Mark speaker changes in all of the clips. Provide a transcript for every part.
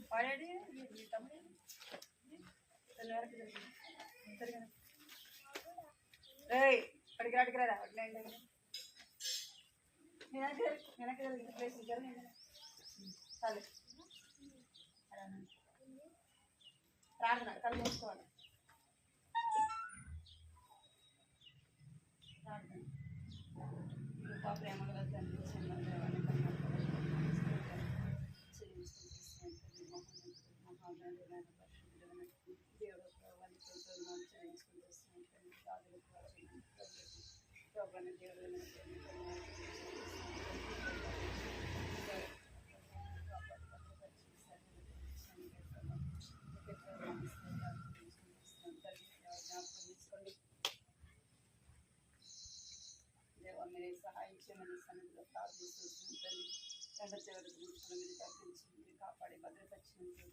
Speaker 1: పాడాడి అడిగి అడిగిరా వెనక్కి ప్లేస్ చాలు ప్రార్థన కళ్ళు మూసుకోవాలి ప్రార్థన ప్రేమ గల తండ్రి దేవుడు మీరు సహాయం చేయమని సన్నిధిలో ప్రార్థిస్తున్నాను. తండ్రి చివరి దృష్టిలో మీరు తప్పించి మీరు కాపాడి భద్రపరిచినందుకు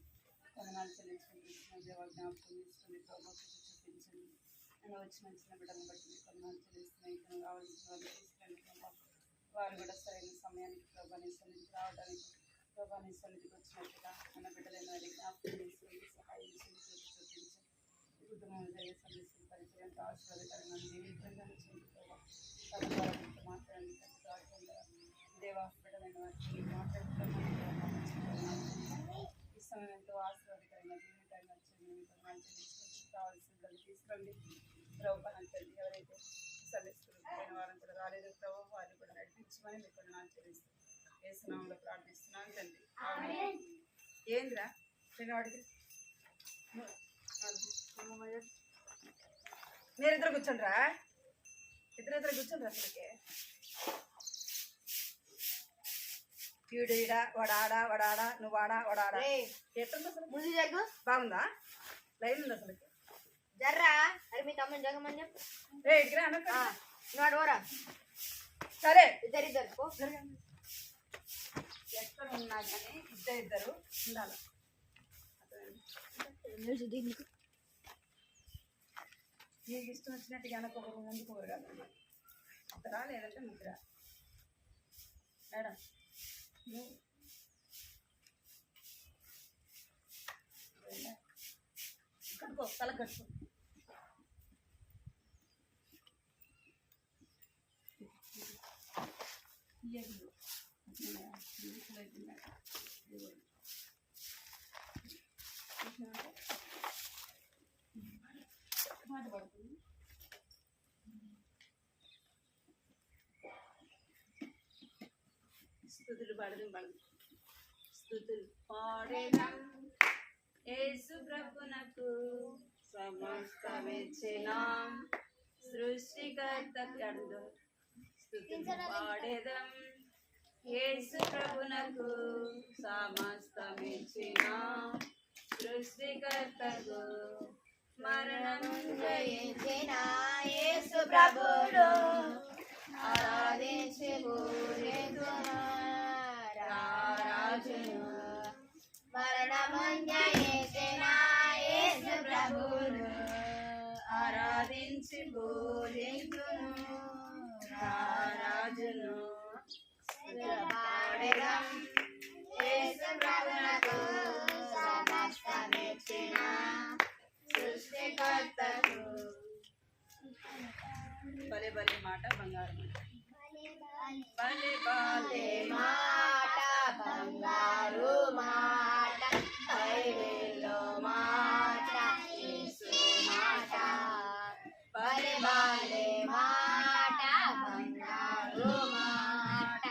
Speaker 1: వందనాలు చెల్లించుకుంటున్నాను. దేవ జ్ఞాపకం తీసుకుని ప్రభావం చూపించండి. నేను వచ్చిన బిడ్డలను బట్టి మీకు వందనాలు చెల్లిస్తున్నాను. ఇక్కడ రావాల్సిన వాళ్ళు తీసుకురండి ప్రభావ. వారు కూడా సరైన సమయానికి ప్రభాని సన్నిధికి రావడానికి ప్రభాని సన్నిధికి వచ్చినట్టుగా మన బిడ్డలైన వారి జ్ఞాపకం తీసుకుని సహాయం చూపించండి. కుటుంబం జరిగే సమస్యలు పరిచయం ఆశీర్వాదకరంగా జీవితంగా మాట్లాడండి. దేవా బిడ్డలైన వారికి మాట్లాడుతున్నాను. ఈ సమయంలో ఆశీర్వాదకరంగా జీవితంగా కావాల్సిన తీసుకోండి. ప్రభుత్వాన్ని ఎవరైతే సదస్సులు పోయిన వారం కూడా రాలేదు ప్రభు వారిని కూడా నడిపించమని మీకు నాకు తెలుస్తుంది. ఏ స్నామంలో ప్రార్థిస్తున్నాను తండ్రి. ఏంద్రా నేను వాడికి మీరిద్దరు కూర్చోండిరా, ఇద్దరు కూర్చోండి. అసలుకే వీడు ఈడ వాడాడా నువ్వు వాడా ఎట్టుంది అసలు? ముందు జరుగు. బాగుందా? లైన్ ఉంది అసలు జర్రా. అరే మీ తమ్ముని జగమని చెప్పు. ఇటురా నువ్వు సరే ఇద్దరు ఎక్కడ ఉన్నా కానీ ఇద్దరు ఉండాలి. నీకు ఇష్టం వచ్చినట్టుగా వెనకొకరు ముందుకు ఒకరు కాదు. ఇద్దరా లేదంటే ముగ్గురా మేడం. కట్టుకో తల కట్టుకో. మాట పడుతుంది. స్తుతులు స్తుతులు పాడేదం యేసు ప్రభునకు సమస్తమిచ్చినాం సృష్టికర్తకు స్తుతులు పాడేదం యేసు ప్రభునకు సమస్తమిచ్చినాం సృష్టికర్తకు మరణము జయించిన యేసు ప్రభుడు ఆరాధించి రాజును మరణము జయించిన యేసు ప్రభుడు ఆరాధించి పూజించును రాజును పాడెదం యేసు ప్రభునకు సమస్తమిచ్చిన సృష్టికర్తకు. భలే భలే మాట బంగారు భలే భలే మాట బంగారు మాట బైబిల్లో మాట యేసు మాట. భలే భలే మాట బంగారు మాట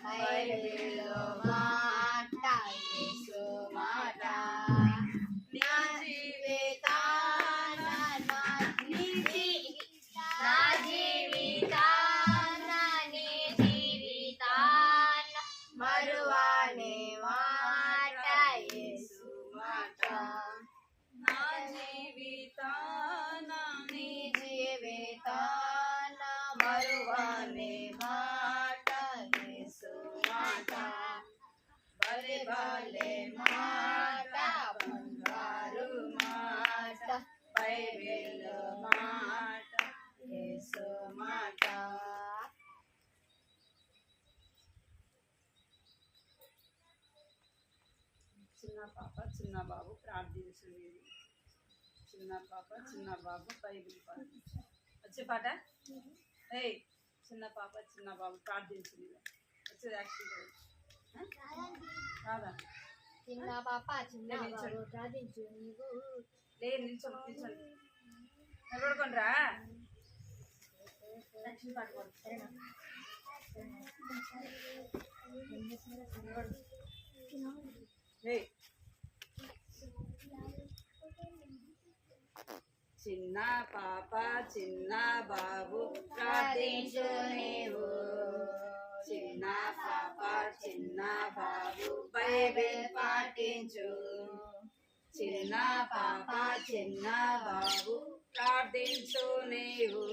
Speaker 1: బైబిల్లో మాట యేసు మాట. భలే మాట బంగారు మాట బైబిల్ మాట యేసు మాట. పాప చిన్న బాబు ప్రార్థించుంది. చిన్న పాప చిన్న బాబు బైబిల్ పాటించు. వచ్చే పాట ఏయ్ చిన్న పాప చిన్న బాబు ప్రార్థించుంది. వచ్చేది యాక్చువల్గా కాదా?
Speaker 2: చిన్న పాప చిన్న బాబు ప్రార్థించు నీవు.
Speaker 1: లేదు నిల్చోండి నిలబడుకోండి రా. యాక్చువల్ పాడుకోండి సరేనా? చిన్న పాప చిన్న బాబు ప్రార్థించు నీవు. చిన్న పాప చిన్న బాబు బైబిల్ పాటించు. చిన్న పాప చిన్న బాబు ప్రార్థించు నీవు.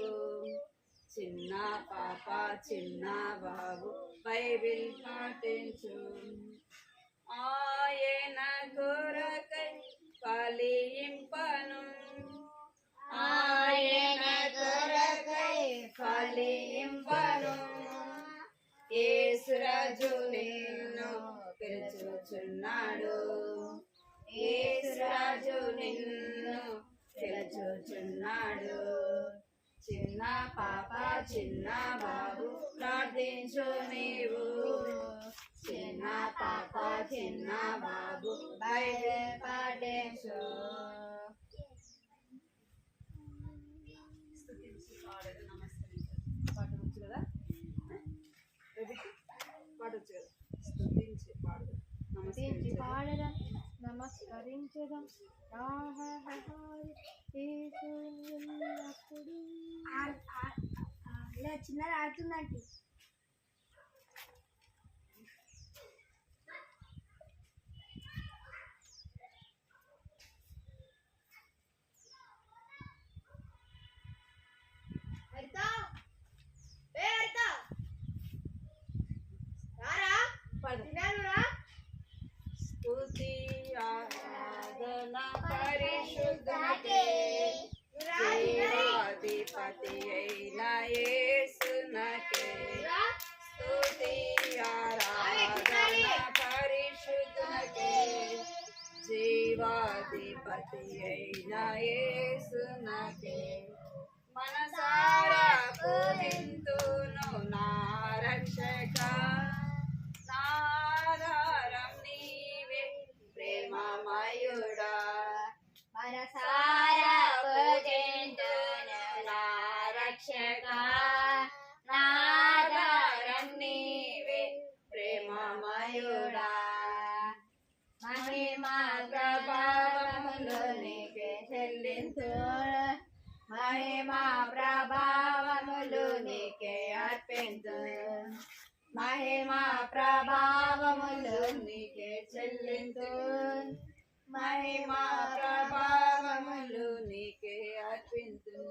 Speaker 1: చిన్న పాప చిన్న బాబు బైబిల్ పాటించు. ఆయన కొరకై ఫలింపను. ఆయన కొరకై ఫలింపను. యేసురాజు నిన్ను పిలుచుచున్నాడు. యేసురాజు నిన్ను పిలుచుచున్నాడు. చిన్న పాప చిన్న బాబు ప్రార్థించు నీవు. చిన్న పాప చిన్న బాబు బైబిల్ పాటించు. స్తుతించి పాడదు నమస్కరించు. పాడవచ్చు కదా? పాడవచ్చు కదా? స్తుతించి పాడదు
Speaker 2: పాడడం నమస్కరించడం ఇలా చిన్నది ఆడుతుందంటే
Speaker 1: స్తుతి ఆరాధన పరిశుద్ధకే. జీవాధిపతి అయిన యేసునకే. స్తుతి ఆరాధన పరిశుద్ధకే. జీవాధిపతి అయిన యేసునకే. మనసారా పూజింతును నా రక్షక. నాధారం నీవే ప్రేమమయుడా.
Speaker 2: మనసారా పూజింతును నా రక్షక.
Speaker 1: నాధారం నీవే ప్రేమమయుడా.
Speaker 2: మహిమా ప్రభావములు నీకే చెల్లించు. మహిమా ప్రభావములు నీకే అర్పించు. మహిమా ప్రభావములు నీకే చెల్లించు.
Speaker 1: మహిమా ప్రభావములు నీకే అర్పించు.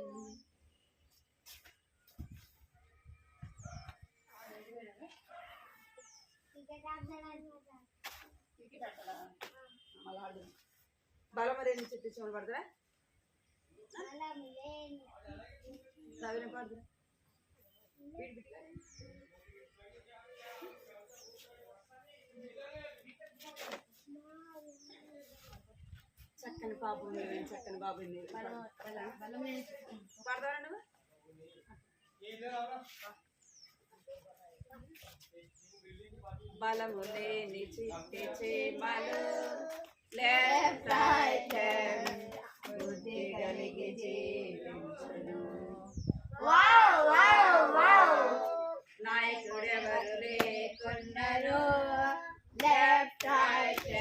Speaker 1: బలమరేని చెట్టు చూడ పడతారా? సవిన పడతారా? చక్కని పాప చక్కని బాబు పడతావా నువ్వు? బలము లేని చిట్టి చీమలు లెఫ్ట్ రైట్ బుద్ధి కలిగి జీవించును. నాయకుడెవరు లేకున్నారు. లెఫ్ట్ రైట్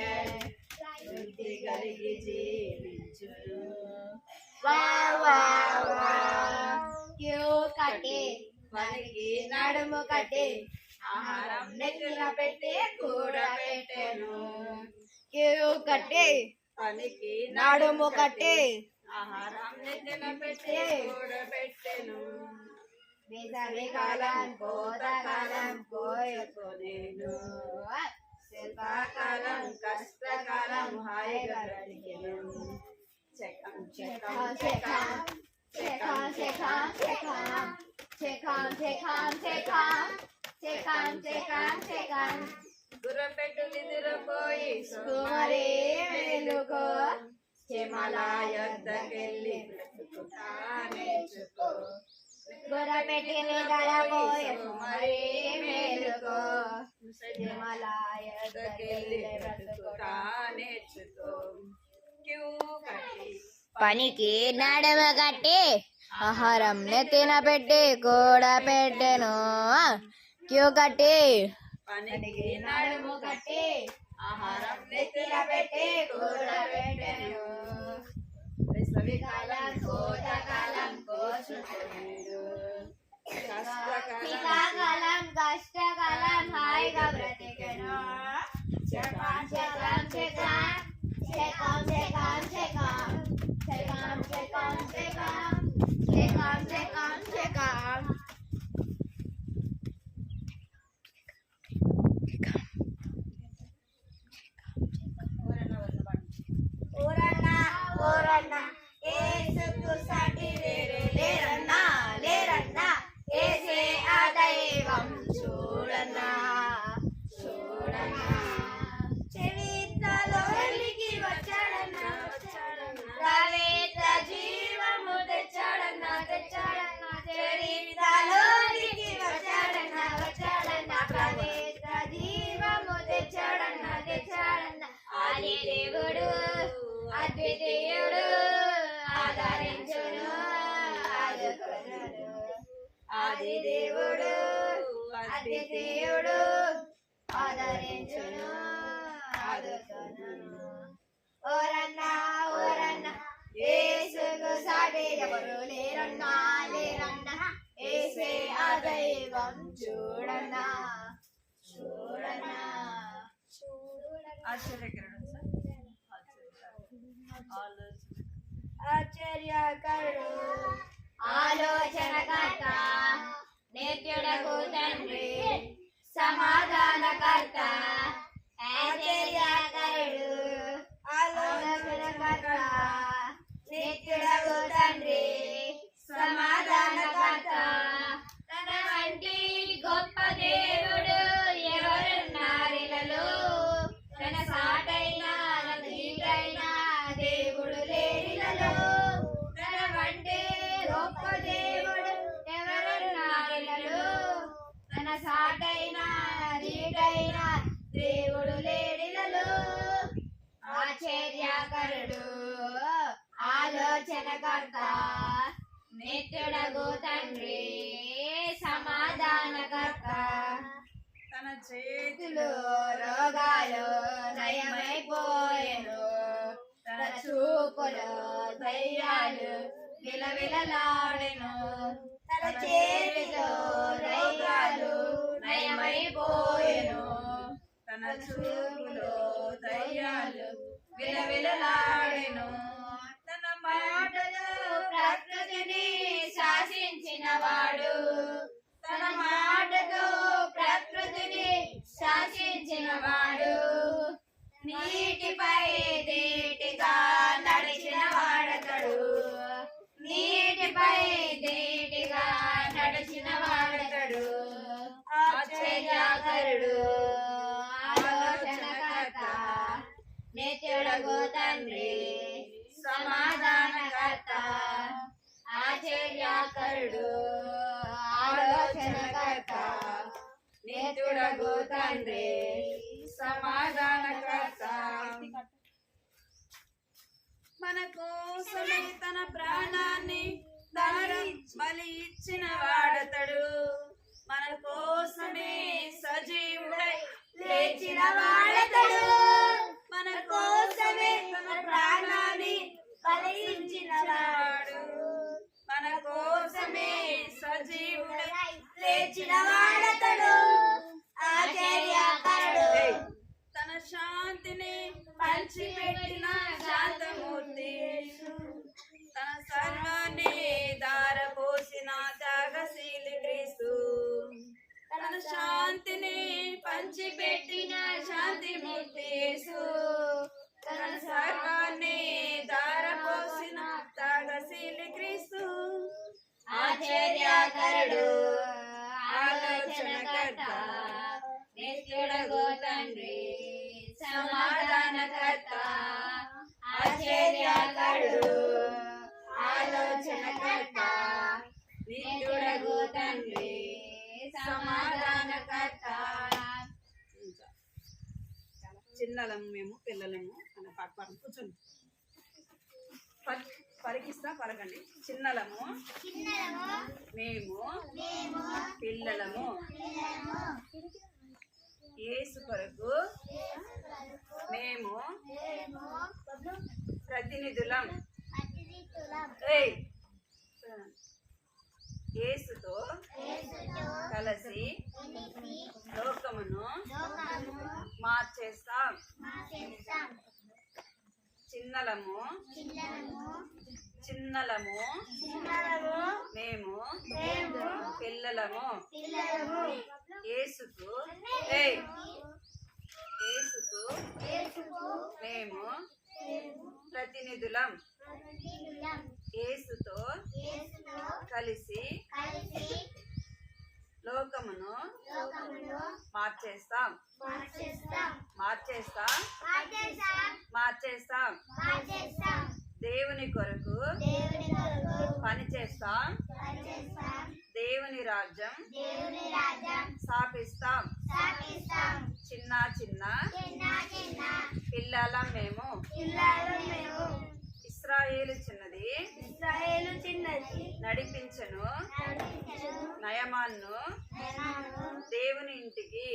Speaker 1: బుద్ధి కలిగి జీవించును.
Speaker 2: కట్టి
Speaker 1: పనికి
Speaker 2: నడుము కట్టి
Speaker 1: ఆహారం నెత్తిన పెట్టి కూడబెట్టెను.
Speaker 2: క్యూ కట్టి
Speaker 1: పనికి
Speaker 2: నడుము కట్టి
Speaker 1: ఆహారం నెత్తిన పెట్టి కూడబెట్టెను.
Speaker 2: వేసవికాలం కోతకాలం
Speaker 1: కోయుకొనేను. శీతాకాలం కష్టకాలం హాయిగా గడిచెను. చెకం చెకం చెకం చెకం చెకం చెకం చెకం చెకం చెకం చెకం చెకం చెకం గుర్రపెట్టు నిదురపోయి
Speaker 2: కుమారి మేలుకో
Speaker 1: చెమల యొద్దకెళ్ళి బ్రతుకుతా నేర్చుకో
Speaker 2: గుర్రపెట్టి నిద్రపోయే కుమారి మేలుకో హిమాలయ
Speaker 1: యొద్దకెళ్ళి బ్రతుకుతా నేర్చుకో క్యూ కట్టి
Speaker 2: పనికి నడుమ కట్టి ఆహారం నెత్తిన పెట్టి కూడా పెట్టెను క్యూ కట్టి
Speaker 1: పనికి నడుము కట్టి ఆహారం నెత్తిన పెట్టి కూడా పెట్టెను వేసవికాలం కోతకాలం కోసుకునేడు
Speaker 2: శీతాకాలం కష్టకాలం హాయిగా బ్రతికెను శకం శకం శకం శకం శకం శకం శకం శకం శకం శకం శకం శకం ఊరన్న ఊరన్న ఏసుకు సాటి వేరే లేరన్నా లేరన్నా ఏసే ఆ దైవం చూడన్నా చూడన్నా చరిత్రలోనికి వచ్చాడన్నా ప్రవేత జీవము తెచ్చాడన్నా తెచ్చాడన్నా చరిత్రలోనికి వచ్చాడన్నా వచ్చాడన్నా ప్రవేత జీవము తెచ్చాడన్నా తెచ్చాడన్నా ఆది దేవుడు అద్వితీయుడు ఆదరించును ఆదుకొనును ఆది దేవుడు అద్వితీయుడు ఆదరించును ఆదుకొనును ఓరన్నా ఓరన్నా యేసుకు సాటి ఎవరు లేరన్నా లేరన్నా యేసే ఆ దైవం చూడన్నా చూడన్నా
Speaker 1: ఆశ్చర్యకరుడు
Speaker 2: ఆశ్చర్యకరుడు ఆలోచనకర్త నిత్యుడకు తండ్రి సమాధానకర్త ఆశ్చర్యకరుడు ఆలోచనకర్త నిత్యుడకు తండ్రి సమాధానకర్త తన వంటి గొప్ప దేవుడు ఎవరున్నారిలలో తన సాటైన నీకైన దేవుడు లేనిలలో తన వంటి గొప్ప దేవుడు ఎవరున్నారిలలో తన సాటైన నీకైన దేవుడు లేనిలలో ఆశ్చర్యకరుడు ఆలోచనకర్త నిత్యుడగు తండ్రి సమాధానకర్త
Speaker 1: తన చేతిలో
Speaker 2: రోగాలు నయమైపోయెను తన చూపులో ధైర్యాలు విలవిలలాడెను తన చేతిలో రోగాలు నయమైపోయెను
Speaker 1: తన చూపులో ధైర్యాలు విలవిలలాడెను తన మాటలో
Speaker 2: ప్రకృతిని శాసించిన వాడు తన మాటతో ప్రకృతిని శాసించిన వాడు నీటిపై ధీటుగా నడిచిన వాడతడు నీటిపై ధీటుగా నడిచిన వాడతడు ఆశ్చర్యకరుడు ఆలోచనకర్త నిత్యుడగు తండ్రి సమాధానకర్త ఆశ్చర్యకరుడు ఆలోచనకర్త నిత్యుడగు తండ్రి
Speaker 1: సమాధానకర్త మన కోసమే తన ప్రాణాన్ని బలి ఇచ్చిన వాడతడు మన కోసమే సజీవుడై
Speaker 2: లేచిన వాడతడు
Speaker 1: మన
Speaker 2: కోసమే తన ప్రాణాన్ని బలించిన
Speaker 1: వాడు మన కోసమే సజీవుడై
Speaker 2: లేచిన వాడతడు ఆశ్చర్యకరుడు
Speaker 1: తన శాంతిని పంచిపెట్టిన శాంతమూర్తి తన సర్వాన్ని దారపోసిన త్యాగశీలి క్రీస్తు తన శాంతిని పంచిపెట్టిన శాంతిమూర్తి యేసు తన సర్వాన్ని దారపోసిన త్యాగశీలి క్రీస్తు
Speaker 2: ఆశ్చర్యకరుడు ఆలోచనకర్త నిత్యుడగు తండ్రి
Speaker 1: సమాధానకర్త ఆశ్చర్యకరుడు ఆలోచనకర్త నిత్యుడగు తండ్రి సమాధానకర్త. చిన్నలము మేము పిల్లలము అనే పాట పాడు. కూర్చోండి, పరికిస్తా పలకండి. చిన్నలము మేము పిల్లలము యేసు కొరకు మేము ప్రతినిధులం. యేసుతో కలిసి లోకమును మార్చేస్తాం. చిన్నలము మేము పిల్లలము యేసుకు మేము ప్రతినిధులం. యేసుతో కలిసి లోకమును మార్చేస్తాం. దేవుని కొరకు పని చేస్తాం. దేవుని రాజ్యం స్థాపిస్తాం. చిన్న చిన్న పిల్లలం మేము. ఇశ్రాయేలు చిన్నది నడిపించను నయమాన్ను దేవుని ఇంటికి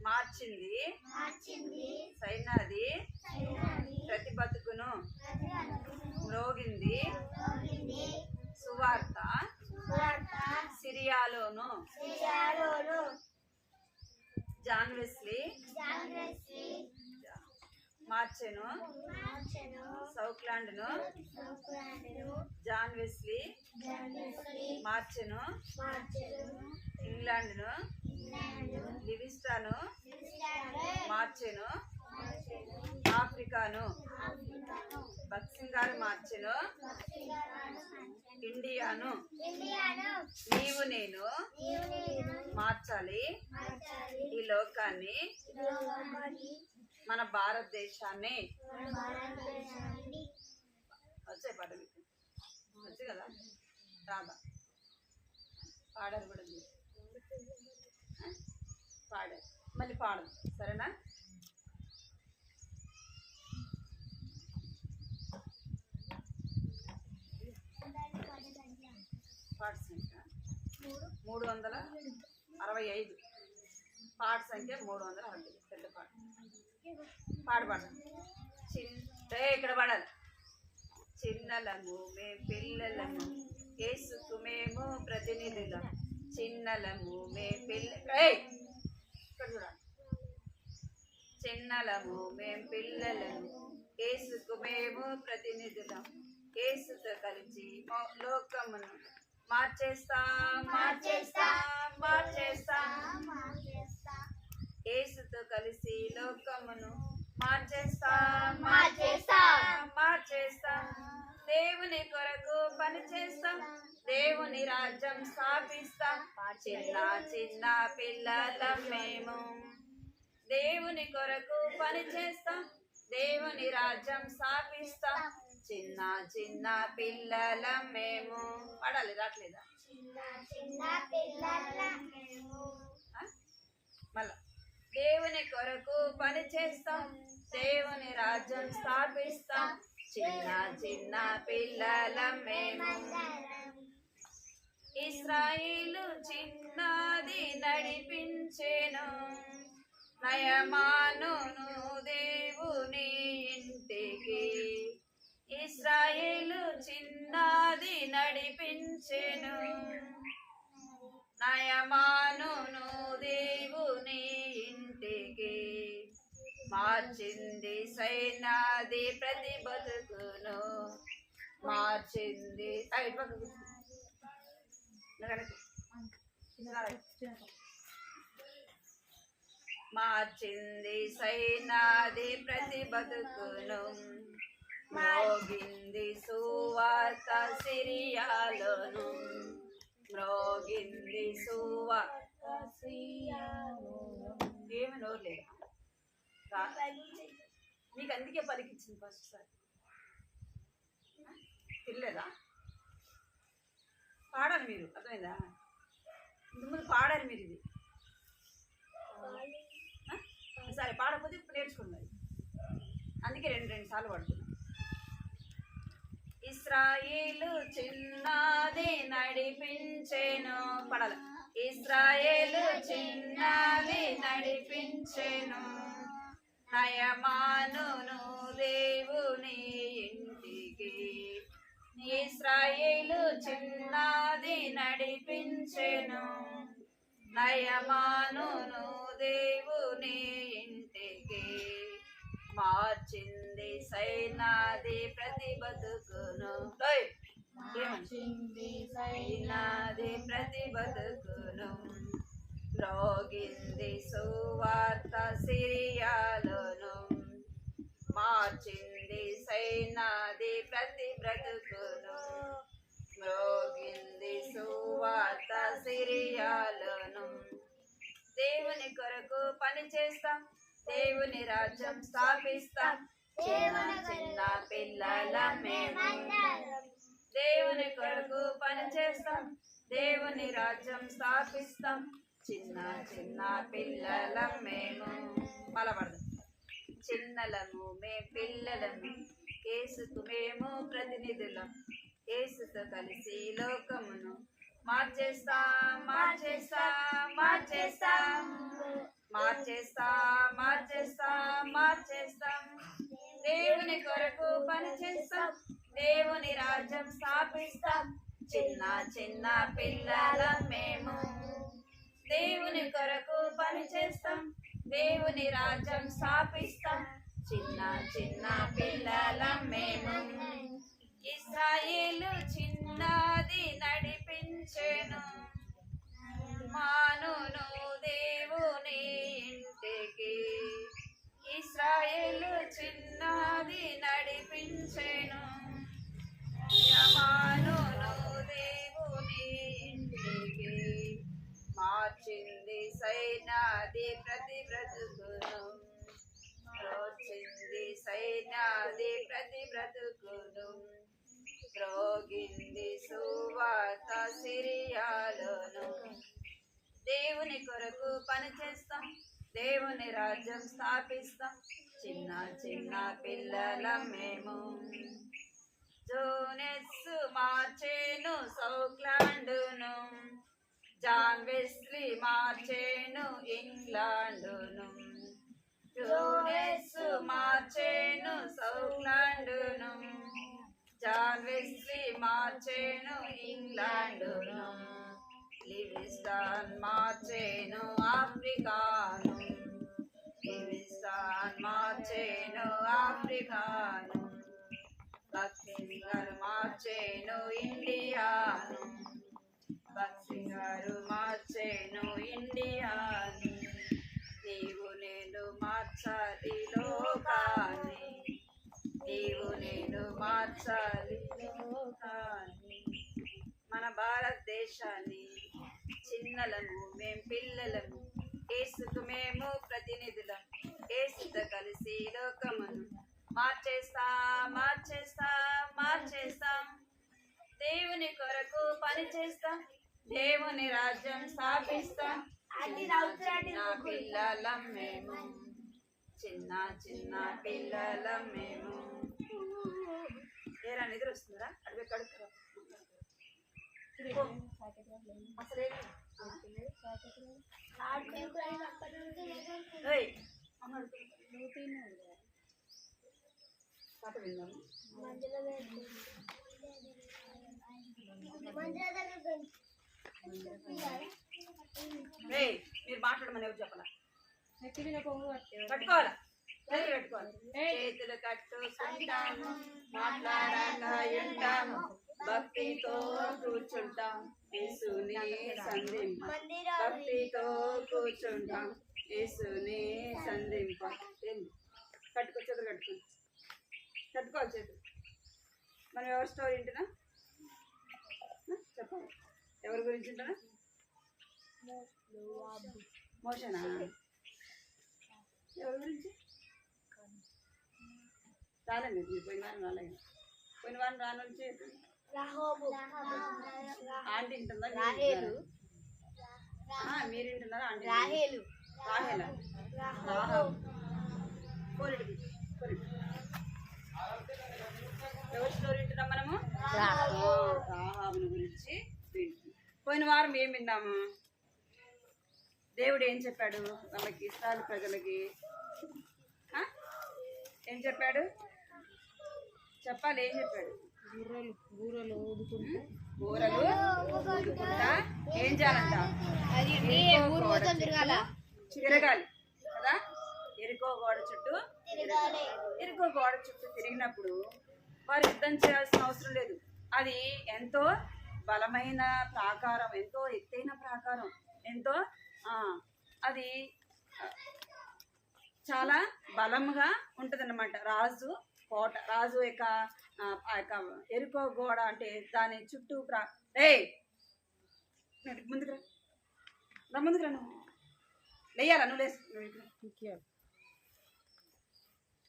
Speaker 1: మార్చింది. సైనాది ప్రతి బతుకును మ్రోగింది. సువార్త సిరియాలోను జాన్ వెస్లీ మార్చెను. సౌక్లాండ్ను జాన్ వెస్లీ మార్చెను. ఇంగ్లాండ్ను లివిస్టాను మార్చెను. ఆఫ్రికాను బక్సింగారు మార్చెను. ఇండియాను నీవు నేను మార్చాలి. ఈ లోకాన్ని మన భారతదేశాన్ని. వచ్చే పాట మీకు వచ్చు కదా, రాదా? పాడారు కూడా పాడారు, మళ్ళీ పాడు, సరేనా? పాట సంఖ్య 365. పాట సంఖ్య 365. పెద్ద పాట పాడబడాలి. ఇక్కడ పడాలి. చిన్నలము మేము పిల్లలము యేసుకు మేము ప్రతినిధులం. చిన్నలము మేము చిన్నలము మేము పిల్లలము యేసుకు మేము ప్రతినిధులం. యేసుతో కలిసి లోకమును మార్చేస్తాం. యేసుతో కలిసి లోకమును మార్చేస్తాం. దేవుని కొరకు పని చేస్తాం. దేవుని రాజ్యం స్థాపిస్తాం. చిన్న చిన్న పిల్లలం మేము. దేవుని కొరకు పని చేస్తాం. దేవుని రాజ్యం స్థాపిస్తాం. చిన్న చిన్న పిల్లలం మేము. పడాలి, రాట్లేదా? మళ్ళా దేవుని కొరకు పని చేస్తాం. దేవుని రాజ్యం స్థాపిస్తాం. చిన్న చిన్న పిల్లలం మేము. ఇశ్రాయేలు చిన్నది నడిపించెను నయమానును దేవుని ఇంటికి. ఇశ్రాయేలు చిన్నది నడిపించెను నయమానును దేవుని ఇంటికి. మార్చింది సైనాది ప్రతి బతుకును మార్చింది. మార్చింది సైనాది ప్రతి బతుకును. మ్రోగింది సువార్త సిరియాలోను. మ్రోగింది సువార్త సిరియాలోను. ఏమి నోరు లేదు. మీకు అందుకే పలికించింది ఫస్ట్ సార్. తెలియదా? పాడాలి మీరు, అర్థమైందా? ముందు పాడాలి మీరు ఇది. సరే పాడకపోతే ఇప్పుడు నేర్చుకున్నది, అందుకే రెండు సార్లు పాడుతున్నాను. ఇశ్రాయేలు చిన్నది నడిపించెను, పడాలి. ఇశ్రాయేలు చిన్నది నడిపించెను, నయమానును దేవుని ఇంటికి. ఇశ్రాయేలు చిన్నది నడిపించెను, నయమానును దేవుని ఇంటికి. మార్చింది సైనాది ప్రతి బతుకును, మార్చింది సైనాది ప్రతి బతుకును. మ్రోగింది సువార్త సిరియాలోను, మార్చింది సైనాది ప్రతి బ్రతుకును. మ్రోగింది సువార్త సిరియాలోను. దేవుని కొరకు పని చేస్తాం, దేవుని రాజ్యం స్థాపిస్తాం, చిన్న చిన్న పిల్లల మేము. దేవుని కొరకు పని చేస్తాం, దేవుని రాజ్యం స్థాపిస్తాం, చిన్న చిన్న పిల్లల మేము. బలపడదాం. చిన్నలము మే పిల్లలము, యేసుకు మేము ప్రతినిధులం. యేసుతో కలిసి లోకమును మార్చేస్తాం, మార్చేస్తాం, మార్చేస్తాం, మార్చేస్తాం, మార్చేస్తాం, మార్చేస్తాం. దేవుని కొరకు పని చేస్తాం, దేవుని రాజ్యం స్థాపిస్తాం, చిన్న చిన్న పిల్లల మేము. దేవుని కొరకు పని చేస్తాం, దేవుని రాజ్యం స్థాపిస్తాం, చిన్న చిన్న పిల్లల మేము. ఇశ్రాయేలు చిన్నది నడిపించెను, మానును దేవుని ఇంటికి. ఇశ్రాయేలు చిన్నది నడిపించెను, మానును దేవుని ఇంటికి. మార్చింది సైనాది ప్రతి బ్రతుకును, రోచింది సైనాది ప్రతి బ్రతుకును. మ్రోగింది సువార్త సిరియాలోను. దేవుని కొరకు పని చేస్తాం, దేవుని రాజ్యం స్థాపిస్తాం, చిన్న చిన్న పిల్లల మేము. జోనెస్ మార్చేను సౌక్లాండును, జాన్ వెస్లీ మార్చేను ఇంగ్లాండును. జోనెస్ మార్చేను సౌక్లాండును, జాన్ వెస్లీ మార్చేను ఇంగ్లాండును. లివిస్టాన్ మార్చేను ఆఫ్రికాను, లివిస్టాన్ మార్చేను ఆఫ్రికాను. బక్సింగర్ మార్చేను ఇండియాను, బక్సింగర్ మార్చేను ఇండియాను. నీవు నేను మార్చాలి లోకాన్ని, నీవు నేను మార్చాలి లోకాన్ని. మన భారతదేశాన్ని చిన్నలము మేం పిల్లలము, యేసుకు మేము ప్రతినిధులం. యేసుతో కలిసి లోకమును మార్చేస్తాం, మార్చేస్తాం, మార్చేస్తాం. దేవుని కొరకు పని చేస్తాం, దేవుని రాజ్యం స్థాపిస్తాం, చిన్న పిల్లలం మేము, చిన్న చిన్న పిల్లలం మేము. ఏరా నిద్ర వస్తుందా? అడిగి కడుపు అసలే పాట విన్నాము. మీరు మాట్లాడమని ఎవరు చెప్పాలా? కట్టుకోవాలా? పెట్టుకోవాలి. చేతులు కట్టుకుంటాము, మాట్లాడాక ఉంటాము, భక్తితో కూర్చుంటాం, యేసుని సంధింప. భక్తితో కూర్చుంటాం, యేసుని సంధింప. కట్టుకో, చేతులు కట్టుకో, కట్టుకోవాలి చేతులు. మనం ఎవరి స్టోరీ వింటున్నా చెప్పాలి. ఎవరి గురించి వింటున్నా? మోషనా? ఎవరి గురించి? రాలే మీరు పోయిన వారం రాలేదు. పోయిన వారం రాను నుంచి ఆంటీ వింటుందా? మీరు వింటున్నారా? ఆంటీ రాహేలా ఎవరి స్టోరీ వింటున్నాం మనము? రాహాబుని గురించి వింటున్నాం. పోయిన వారం ఏం విన్నాము? దేవుడు ఏం చెప్పాడు వాళ్ళకి, ఇశ్రాయేలు ప్రజలకి? ఏం చెప్పాడు చెప్పాలి? ఏం చెప్పాడు? బూరలు ఊదుకుంటా ఏం చేయాలంట? తిరగాలి కదా. ఎరికో గోడ చుట్టూ తిరిగినప్పుడు వారు యుద్ధం చేయాల్సిన అవసరం లేదు. అది ఎంతో బలమైన ప్రాకారం, ఎంతో ఎత్తైన ప్రాకారం, ఎంతో అది చాలా బలంగా ఉంటదన్నమాట. రాజు యొక్క ఎరుకో గోడ అంటే దాని చుట్టూ ముందుకు రా నువ్వు లేయాలా? నువ్వు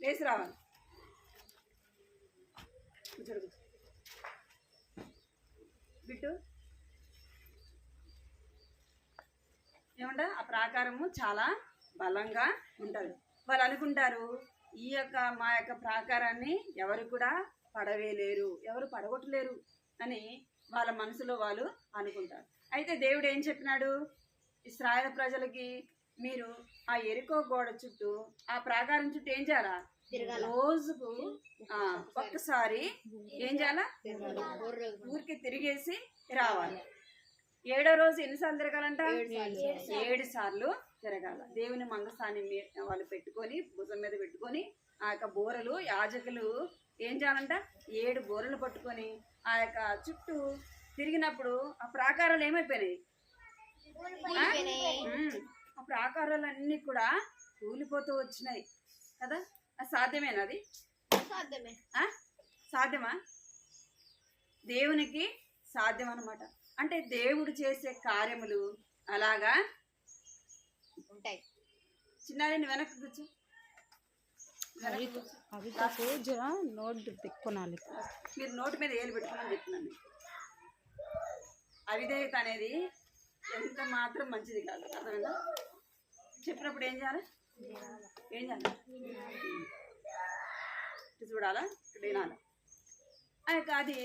Speaker 1: లేచి రావాలి. బిట్టు ఏమంట? ఆ ప్రాకారము చాలా బలంగా ఉంటుంది. వాళ్ళు అనుకుంటారు మా యొక్క ప్రాకారాన్ని ఎవరు కూడా పడవేలేరు, ఎవరు పడగొట్టలేరు అని వాళ్ళ మనసులో వాళ్ళు అనుకుంటారు. అయితే దేవుడు ఏం చెప్పినాడు? ఇశ్రాయేలు ప్రజలకి మీరు ఆ ఎరికో గోడ చుట్టూ, ఆ ప్రాకారం చుట్టూ ఏం చేయాలా? రోజుకు ఒక్కసారి ఏం చేయాలా? ఊరికి తిరిగేసి రావాలి. 7వ రోజు ఎన్నిసార్లు తిరగాలంట? 7 సార్లు తిరగాల. దేవుని మంగసాన్ని వాళ్ళు పెట్టుకొని భుజం మీద పెట్టుకొని ఆ యొక్క బోరలు యాజకులు ఏం చేయాలంట? 7 బోరలు పట్టుకొని ఆ యొక్క చుట్టూ తిరిగినప్పుడు ఆ ప్రాకారాలు ఏమైపోయినాయి? ఆ ప్రాకారాలన్నీ కూడా కూలిపోతూ వచ్చినాయి కదా. అది సాధ్యమేనా? అది సాధ్యమా? దేవునికి సాధ్యం అన్నమాట. అంటే దేవుడు చేసే కార్యములు అలాగా ఉంటాయి. చిన్న వెనక్కి కూర్చో. నోట్ పెట్టుకోనాలి. మీరు నోటు మీద ఏలు పెట్టుకోమని చెప్తున్నాను. అవిధేయత అనేది ఎంత మాత్రం మంచిది కాదు, అర్థమైందా? చెప్పినప్పుడు ఏం చేయాలి? చూడాలా, ఇక్కడ వినాలి. అది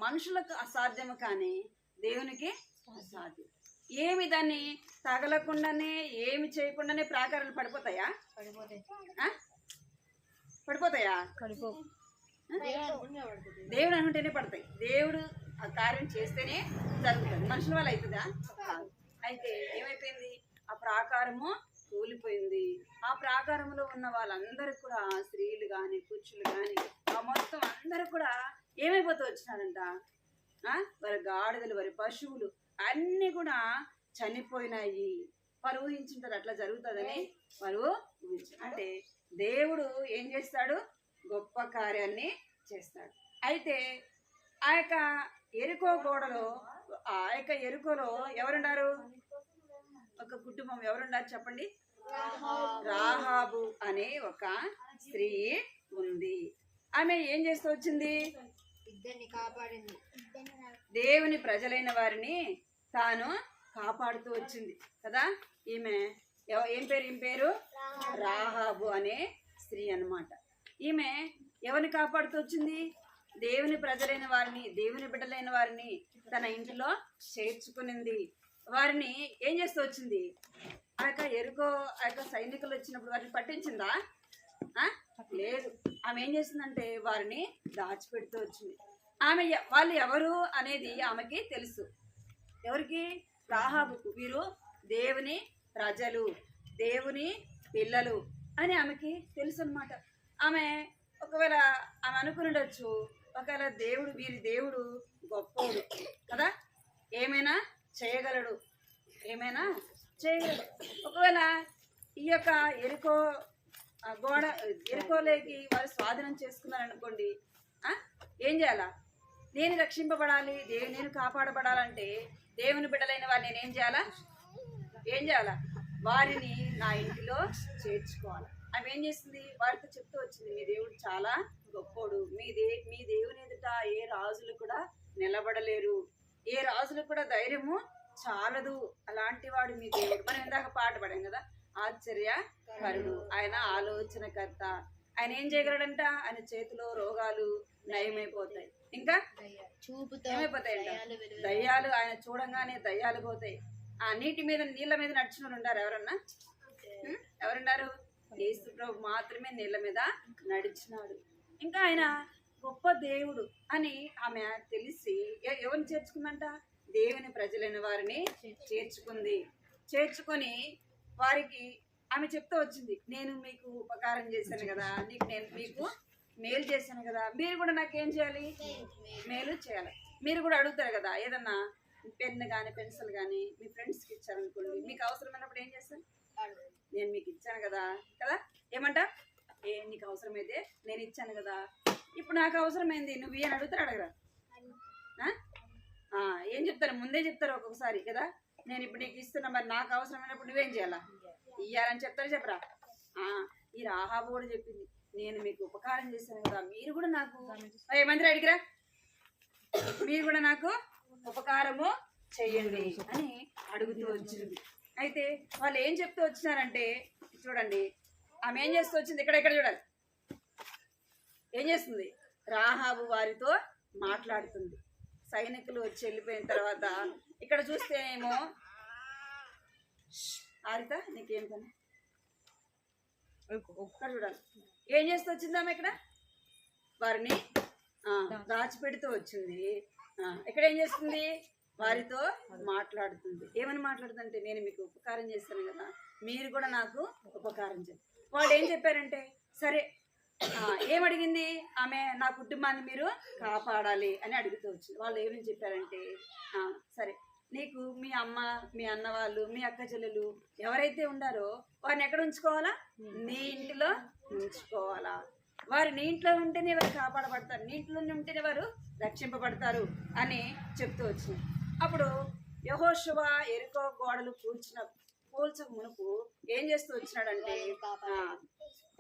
Speaker 1: మనుషులకు అసాధ్యము కానీ దేవునికి అసాధ్యం. ఏమి దాన్ని తగలకుండానే ఏమి చేయకుండానే ప్రాకారాలు పడిపోతాయా? పడిపోతాయా? దేవుడు అనుకుంటేనే పడతాయి. దేవుడు ఆ కార్యం చేస్తేనే జరుగుతుంది. మనుషుల వల్ల అవుతుందా? అయితే ఏమైపోయింది? ఆ ప్రాకారము కూలిపోయింది. ఆ ప్రాకారంలో ఉన్న వాళ్ళందరూ కూడా, స్త్రీలు కానీ పురుషులు కానీ, ఆ మొత్తం అందరూ కూడా ఏమైపోతూ వచ్చినారంట? వారి గాడిదలు, వారి పశువులు అన్నీ కూడా చనిపోయినాయి. వారు ఊహించుంటారు అట్లా జరుగుతుందని. వారు ఊహించారు. అంటే దేవుడు ఏం చేస్తాడు? గొప్ప కార్యాన్ని చేస్తాడు. అయితే ఆ యొక్క ఎరుకో గోడలో, ఆ యొక్క ఎరుకోలో ఎవరున్నారు? ఒక కుటుంబం ఎవరున్నారు చెప్పండి? రాహాబు అనే ఒక స్త్రీ ఉంది. ఆమె ఏం చేస్తూ వచ్చింది? దేవుని ప్రజలైన వారిని తాను కాపాడుతూ వచ్చింది కదా. ఈమె ఏం పేరు? రాహాబు అనే స్త్రీ అన్నమాట. ఈమె ఎవరిని కాపాడుతూ వచ్చింది? దేవుని ప్రజలైన వారిని, దేవుని బిడ్డలైన వారిని తన ఇంటిలో చేర్చుకునింది. వారిని ఏం చేస్తూ వచ్చింది? ఆ యొక్క సైనికులు వచ్చినప్పుడు వారిని పట్టించిందా? లేదు. ఆమె ఏం చేసిందంటే వారిని దాచిపెడుతూ వచ్చింది. వాళ్ళు ఎవరు అనేది ఆమెకి తెలుసు. ఎవరికి? రాహాబుకు. వీరు దేవుని ప్రజలు, దేవుని పిల్లలు అని ఆమెకి తెలుసు అన్నమాట. ఒకవేళ ఆమె అనుకుని ఉండొచ్చు, ఒకవేళ వీరి దేవుడు గొప్పోడు కదా, ఏమైనా చేయగలడు. ఒకవేళ ఈ యొక్క ఎరుకోలేకి వారు స్వాధీనం చేసుకున్నారనుకోండి, ఏం చేయాలా? నేను రక్షింపబడాలి, నేను కాపాడబడాలంటే దేవుని బిడ్డలైన వారిని నేనేం చేయాలా? వారిని నా ఇంటిలో చేర్చుకోవాలి. ఆమె ఏం చేసింది, వారితో చెప్తూ వచ్చింది, మీ దేవుడు చాలా గొప్పోడు, మీ దేవుని ఎదుట ఏ రాజులు కూడా నిలబడలేరు, ఏ రాజులు కూడా ధైర్యము చాలదు, అలాంటి వాడు మీ దేవుడు. మనం ఇందాక పాట పాడాం కదా, ఆశ్చర్యకరుడు, ఆయన ఆలోచనకర్త, ఆయన ఏం చేయగలడంట, ఆయన చేతిలో రోగాలు నయమైపోతాయి, ఇంకా ఏమైపోతాయంట, దయ్యాలు ఆయన చూడంగానే దయ్యాలు పోతాయి. ఆ నీళ్ళ మీద నడిచిన వాళ్ళు ఉండారు ఎవరన్నా? ఎవరున్నారు? యేసు ప్రభు మాత్రమే నీళ్ళ మీద నడిచినాడు. ఇంకా ఆయన గొప్ప దేవుడు అని ఆమె తెలిసి ఎవరిని చేర్చుకుందంట, దేవుని ప్రజలైన వారిని చేర్చుకొని వారికి ఆమె చెప్తూ వచ్చింది, నేను మీకు ఉపకారం చేశాను కదా, నేను మీకు మేలు చేశాను కదా, మీరు కూడా నాకేం చేయాలి, మేలు చేయాలి. మీరు కూడా అడుగుతారు కదా, ఏదన్నా పెన్ కానీ పెన్సిల్ కానీ మీ ఫ్రెండ్స్కి ఇచ్చారనుకోండి, మీకు అవసరమైనప్పుడు ఏం చేస్తాను, నేను మీకు ఇచ్చాను కదా ఏమంట, నీకు అవసరమైతే నేను ఇచ్చాను కదా, ఇప్పుడు నాకు అవసరమైంది నువ్వు ఏం అడుగుతారు, అడగరా? ఏం చెప్తారు, ముందే చెప్తారు ఒక్కొక్కసారి కదా, నేను ఇప్పుడు నీకు ఇస్తున్నా, మరి నాకు అవసరమైనప్పుడు నువ్వేం చేయాలా, ఇయ్యాలని చెప్తారు, చెప్పరా? ఈ రాహాబు కూడా చెప్పింది, నేను మీకు ఉపకారం చేశాను కదా, మీరు కూడా నాకు ఏమంటారు అడిగిరా, మీరు కూడా నాకు ఉపకారము చెయ్యండి అని అడుగుతూ వచ్చింది. అయితే వాళ్ళు ఏం చెప్తూ వచ్చినారంటే, చూడండి ఆమె ఏం చేస్తూ వచ్చింది, ఇక్కడ చూడాలి, ఏం చేస్తుంది, రాహాబు వారితో మాట్లాడుతుంది. సైనికులు వచ్చి వెళ్ళిపోయిన తర్వాత ఇక్కడ చూస్తేనేమో, ఆరిత నీకేం పని, ఇక్కడ చూడాలి, ఏం చేస్తూ వచ్చింది ఆమె, ఇక్కడ వారిని దాచిపెడుతూ వచ్చింది. ఇక్కడ ఏం చేస్తుంది, వారితో మాట్లాడుతుంది. ఏమని మాట్లాడుతుందంటే, నేను మీకు ఉపకారం చేస్తాను కదా, మీరు కూడా నాకు ఉపకారం చేయండి. వాళ్ళు ఏం చెప్పారంటే, సరే ఏమడిగింది ఆమె, నా కుటుంబాన్ని మీరు కాపాడాలి అని అడుగుతూ వచ్చింది. వాళ్ళు ఏమని చెప్పారంటే, సరే నీకు మీ అమ్మ, మీ అన్న వాళ్ళు, మీ అక్క చెల్లెలు ఎవరైతే ఉండారో వారిని ఎక్కడ ఉంచుకోవాలా, నీ ఇంటిలో ఉంచుకోవాలా, వారు నీ ఇంట్లో ఉంటేనే వారు కాపాడబడతారు, నీ ఇంట్లోనే ఉంటేనే వారు రక్షింపబడతారు అని చెప్తూ వచ్చింది. అప్పుడు యెహోషువ యెరికో గోడలు కూల్చక మునుపు ఏం చేస్తూ వచ్చినాడంటే,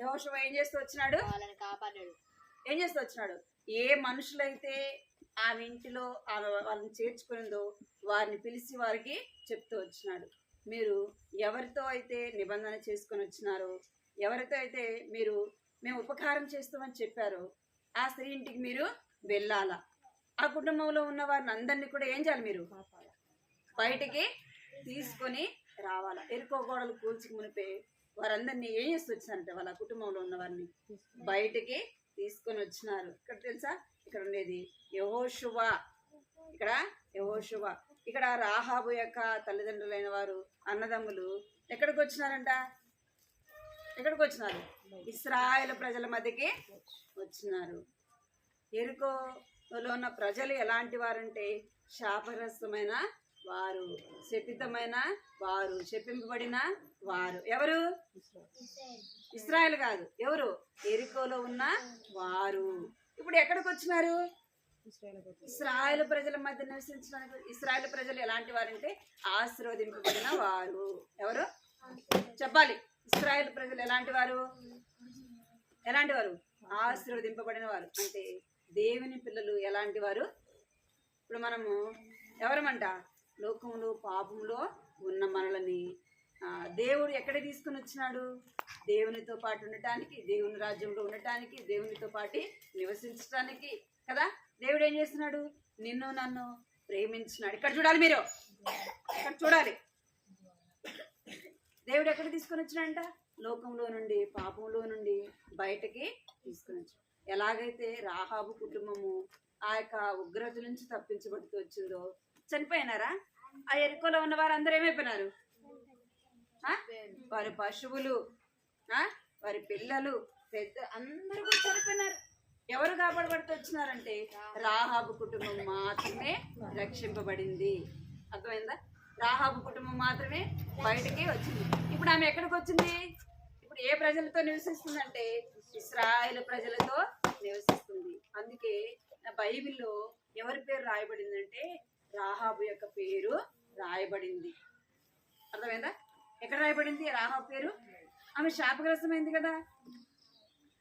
Speaker 1: యెహోషువ ఏం చేస్తూ వచ్చినాడు, ఏం చేస్తూ వచ్చినాడు, ఏ మనుషులైతే ఆమె ఇంటిలో ఆమె వాళ్ళని చేర్చుకునిందో వారిని పిలిచి వారికి చెప్తూ వచ్చినాడు, మీరు ఎవరితో అయితే నిబంధన చేసుకొని వచ్చినారో, ఎవరితో అయితే మేము ఉపకారం చేస్తామని చెప్పారో ఆ స్త్రీ ఇంటికి మీరు వెళ్ళాలా, ఆ కుటుంబంలో ఉన్న వారిని అందరినీ కూడా ఏం చేయాలి, మీరు బయటికి తీసుకొని రావాలా. ఎరుకో గోడలు కూల్చుకు మునిపే వారందరినీ ఏం చేస్తూ వచ్చినారంటే, వాళ్ళ కుటుంబంలో ఉన్న వారిని బయటికి తీసుకొని వచ్చినారు. ఇక్కడ తెలుసా, ఇక్కడ ఉండేది యెహోషువ, ఇక్కడ రాహాబు యొక్క తల్లిదండ్రులైన వారు అన్నదమ్ములు ఎక్కడికి వచ్చినారంట, ఎక్కడికి వచ్చినారు, ఇశ్రాయేలు ప్రజల మధ్యకి వచ్చినారు. యెరికోలో ఉన్న ప్రజలు ఎలాంటి వారంటే, శాపగ్రస్తమైన వారు, శపితమైన వారు, శపింపబడిన వారు. ఎవరు? ఇశ్రాయేలు కాదు, ఎవరు? యెరికోలో ఉన్న వారు. ఇప్పుడు ఎక్కడికి వచ్చినారు, ఇశ్రాయేలు ప్రజల మధ్య నివసించడానికి. ఇశ్రాయేలు ప్రజలు ఎలాంటి వారంటే ఆశీర్వదింపబడిన వారు. ఎవరు చెప్పాలి? ఇశ్రాయేలు ప్రజలు ఎలాంటి వారు, ఆశీర్వదింపబడిన వారు. అంటే దేవుని పిల్లలు ఎలాంటి వారు? ఇప్పుడు మనము ఎవరమంట, లోకంలో పాపంలో ఉన్న మనల్ని దేవుడు ఎక్కడ తీసుకుని వచ్చినాడు, దేవునితో పాటు ఉండటానికి, దేవుని రాజ్యంలో ఉండటానికి, దేవునితో పాటు నివసించడానికి కదా. దేవుడు ఏం చేస్తున్నాడు, నిన్ను నన్ను ప్రేమించినాడు. ఇక్కడ చూడాలి, మీరు ఇక్కడ చూడాలి, దేవుడు ఎక్కడ తీసుకొని వచ్చినాడంట, లోకంలో నుండి, పాపంలో నుండి బయటకి తీసుకొని వచ్చాడు. ఎలాగైతే రాహాబు కుటుంబము ఆ యొక్క ఉగ్రత నుంచి తప్పించబడుతూ వచ్చిందో, చనిపోయినారా? ఆ యెరికోలో ఉన్న వారు అందరూ ఏమైపోయినారు, వారి పశువులు, వారి పిల్లలు, పెద్ద అందరూ కూడా చనిపోయినారు. ఎవరు కాపాడబడుతూ వచ్చినారంటే రాహాబు కుటుంబం మాత్రమే రక్షింపబడింది. అర్థమైందా? రాహాబు కుటుంబం మాత్రమే బయటకి వచ్చింది. ఇప్పుడు ఆమె ఎక్కడికి వచ్చింది? ఇప్పుడు ఏ ప్రజలతో నివసిస్తుందంటే ఇశ్రాయేలు ప్రజలతో నివసిస్తుంది. అందుకే బైబిల్లో ఎవరి పేరు రాయబడిందంటే రాహాబు యొక్క పేరు రాయబడింది. అర్థమైందా? ఎక్కడ రాయబడింది రాహాబు పేరు? ఆమె శాపగ్రస్తమైంది కదా.